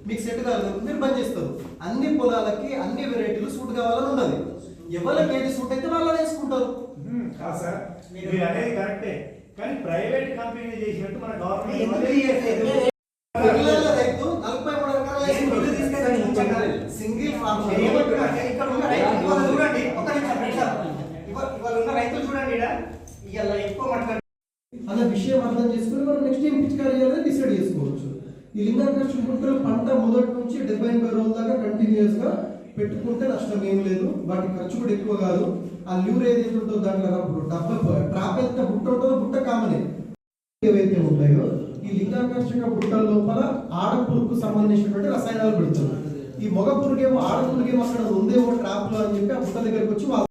మీకు సెట్ కాలేదు మీరు బంద్ చేస్తారు. అన్ని పొలాలకి అన్ని వెరైటీలు సూట్ కావాలని ఉన్నది. ఎవరికి ఏది సూట్ అయితే వాళ్ళు వేసుకుంటారు. సార్ మీరు అనేది కరెక్టే, కానీ ప్రైవేట్ కంపెనీ చేసినట్టు మన గవర్నమెంట్ రైతు 43 రకాల సింగిల్ ఫార్మ్ అన్న విషయం అర్థం చేసుకుని మనం నెక్స్ట్ ఏం పిచికారీ చేయాలని డిసైడ్ చేసుకోవచ్చు. ఈ లింగాకర్ష గుంటలు పంట మొదటి నుంచి 70-80 రోజుల దాకా కంటిన్యూస్ గా పెట్టుకుంటే నష్టం ఏం లేదు. వాటి ఖర్చు కూడా ఎక్కువ కాదు. ఆ ల్యూర్ ఏదైతే ఉంటుందో దాంట్లో డబ్బా ట్రాప్ ఎంత బుట్ట ఉంటుందో బుట్ట కామనే ఏవైతే ఉంటాయో ఈ లింగాకర్షక బుట్టల లోపల ఆడపురుగుకు సంబంధించినటువంటి రసాయనాలు పెడుతున్నారు. ఈ మగ పురుగేమో ఆడపురుగేమో అక్కడ ఉందేమో ట్రాప్ లో అని చెప్పి ఆ బుట్ట దగ్గరికి వచ్చి వాళ్ళు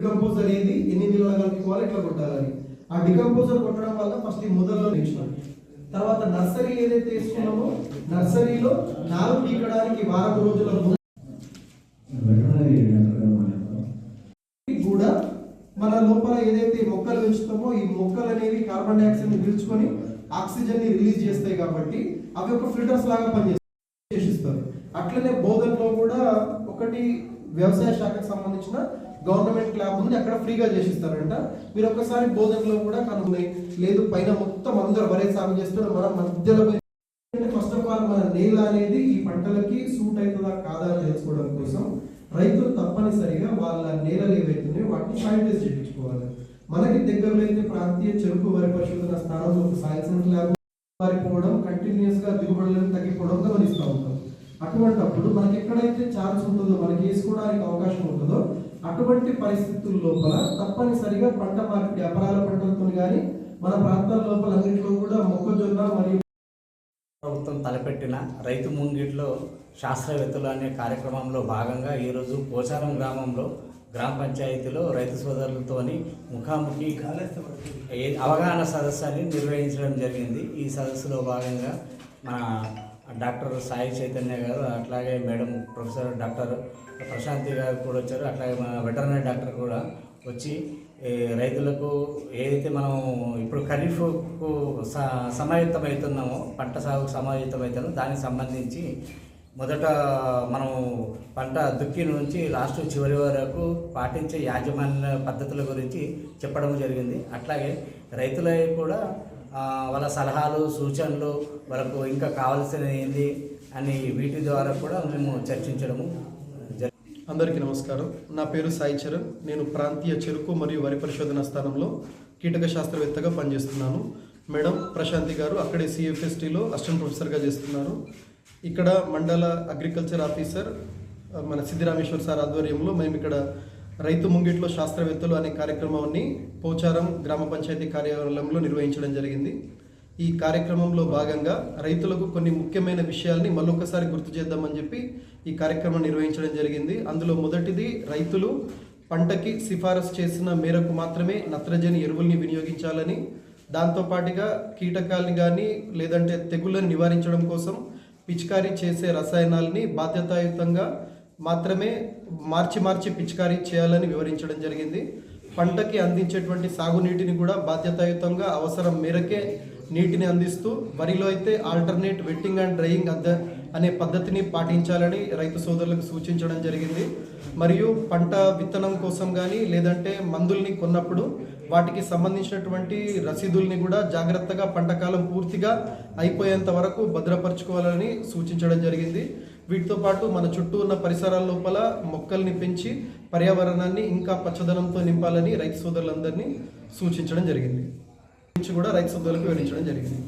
డికంపోజర్ ఏది ఎన్ని నిల్వలు కలుపుకోవాలి ఎట్లా కొట్టాలని ఆ డికంపోజర్ కొట్టడం వల్ల ఫస్ట్ ఈ మొదల్లో నేర్చుకున్నాం. తర్వాత నర్సరీ ఏదైతే వేసుకున్నామో నర్సరీలో నాలుగు పీకడానికి వారం రోజుల కూడా మన లోపల ఏదైతే మొక్కలు పెంచుతామో ఈ మొక్కలు అనేవి కార్బన్ డైఆక్సైడ్ ని పీల్చుకొని ఆక్సిజన్ ని రిలీజ్ చేస్తాయి కాబట్టి అవి ఒక ఫిల్టర్స్ లాగా పనిచేస్తారు. అట్లనే బోధనలో కూడా ఒకటి వ్యవసాయ శాఖకు సంబంధించిన గవర్నమెంట్ ల్యాబ్ ఉంది, అక్కడ ఫ్రీగా చేసిస్తారంట. మీరు ఒక్కసారి బోధనలో కూడా కనుగొన్నాయి లేదు పైన మొత్తం అందరూ వరే సాగు చేస్తున్న మన మధ్యలో ఫస్ట్ ఆఫ్ ఆల్ మన నేల అనేది ఈ పంటలకి సూట్ అవుతుందా కాదా అని తెలుసుకోవడం కోసం రైతులు తప్పనిసరిగా వాళ్ళ నేలలు ఏవైతున్నాయో వాటిని సాయిల్ టెస్ట్ చేయించుకోవాలి. మనకి దగ్గరలో అయితే ప్రాంతీయ చెరుకు వరి పరిశోధన స్థానంలో ఒక సాయిల్ సెంటర్ ల్యాబ్ పారిపోవడం కంటిన్యూస్ గా దిగుబడులను తగ్గిపోవడం గమనిస్తూ ఉంటాం. అటువంటప్పుడు మనకి ఎక్కడైతే ఛాన్స్ ఉంటుందో మనకి వేసుకోవడానికి అవకాశం ఉంటుందో అటువంటి పరిస్థితుల లోపల తప్పనిసరిగా పంట మార్పిడి అపరాల పంటలతో కానీ మన ప్రాంతాల లోపల అన్నింటిలో కూడా మొక్కజొన్న మరియు ప్రభుత్వం తలపెట్టిన రైతు ముంగిట్లో శాస్త్రవేత్తలు అనే కార్యక్రమంలో భాగంగా ఈరోజు పోచారం గ్రామంలో గ్రామ పంచాయతీలో రైతు సోదరులతోని ముఖాముఖి అవగాహన సదస్సుని నిర్వహించడం జరిగింది. ఈ సదస్సులో భాగంగా మన డాక్టర్ సాయి చైతన్య గారు అట్లాగే మేడం ప్రొఫెసర్ డాక్టర్ ప్రశాంతి గారు కూడా వచ్చారు. అట్లాగే మన వెటర్నరీ డాక్టర్ కూడా వచ్చి రైతులకు ఏదైతే మనం ఇప్పుడు ఖరీఫ్కు సమాయుత్తమవుతున్నామో పంట సాగుకు సమాయుత్తమవుతున్నామో దానికి సంబంధించి మొదట మనం పంట దుక్కి నుంచి లాస్ట్ చివరి వరకు పాటించే యాజమాన్య పద్ధతుల గురించి చెప్పడం జరిగింది. అట్లాగే రైతులకి కూడా వాళ్ళ సలహాలు సూచనలు వాళ్ళకు ఇంకా కావాల్సిన ఏంది అని వీటి ద్వారా కూడా మేము చర్చించడము. అందరికీ నమస్కారం. నా పేరు సాయి చరణ్. నేను ప్రాంతీయ చెరుకు మరియు వరి పరిశోధన స్థానంలో కీటక శాస్త్రవేత్తగా పనిచేస్తున్నాను. మేడం ప్రశాంతి గారు అక్కడే సిఎఫ్ఎస్టీలో అసిస్టెంట్ ప్రొఫెసర్గా చేస్తున్నారు. ఇక్కడ మండల అగ్రికల్చర్ ఆఫీసర్ మన సిద్ధిరామేశ్వర్ సార్ ఆధ్వర్యంలో మేము ఇక్కడ రైతు ముంగిట్లో శాస్త్రవేత్తలు అనే కార్యక్రమాన్ని పోచారం గ్రామ పంచాయతీ కార్యాలయంలో నిర్వహించడం జరిగింది. ఈ కార్యక్రమంలో భాగంగా రైతులకు కొన్ని ముఖ్యమైన విషయాల్ని మళ్ళొకసారి గుర్తు చేద్దామని చెప్పి ఈ కార్యక్రమం నిర్వహించడం జరిగింది. అందులో మొదటిది రైతులు పంటకి సిఫారసు చేసిన మేరకు మాత్రమే నత్రజని ఎరువుల్ని వినియోగించాలని, దాంతోపాటుగా కీటకాలని కానీ లేదంటే తెగుళ్ళని నివారించడం కోసం పిచికారీ చేసే రసాయనాలని బాధ్యతాయుతంగా మాత్రమే మార్చి పిచికారీ చేయాలని వివరించడం జరిగింది. పంటకి అందించేటువంటి సాగునీటిని కూడా బాధ్యతాయుతంగా అవసరం మేరకే నీటిని అందిస్తూ వరిలో అయితే ఆల్టర్నేట్ వెట్టింగ్ అండ్ డ్రైయింగ్ అనే పద్ధతిని పాటించాలని రైతు సోదరులకు సూచించడం జరిగింది. మరియు పంట విత్తనం కోసం కానీ లేదంటే మందుల్ని కొన్నప్పుడు వాటికి సంబంధించినటువంటి రసీదుల్ని కూడా జాగ్రత్తగా పంటకాలం పూర్తిగా అయిపోయేంత వరకు భద్రపరచుకోవాలని సూచించడం జరిగింది. వీటితో పాటు మన చుట్టూ ఉన్న పరిసరాల లోపల మొక్కల్ని పెంచి పర్యావరణాన్ని ఇంకా పచ్చదనంతో నింపాలని రైతు సోదరులందరినీ సూచించడం జరిగింది. కూడా రైతు సోదరులకు వివరించడం జరిగింది.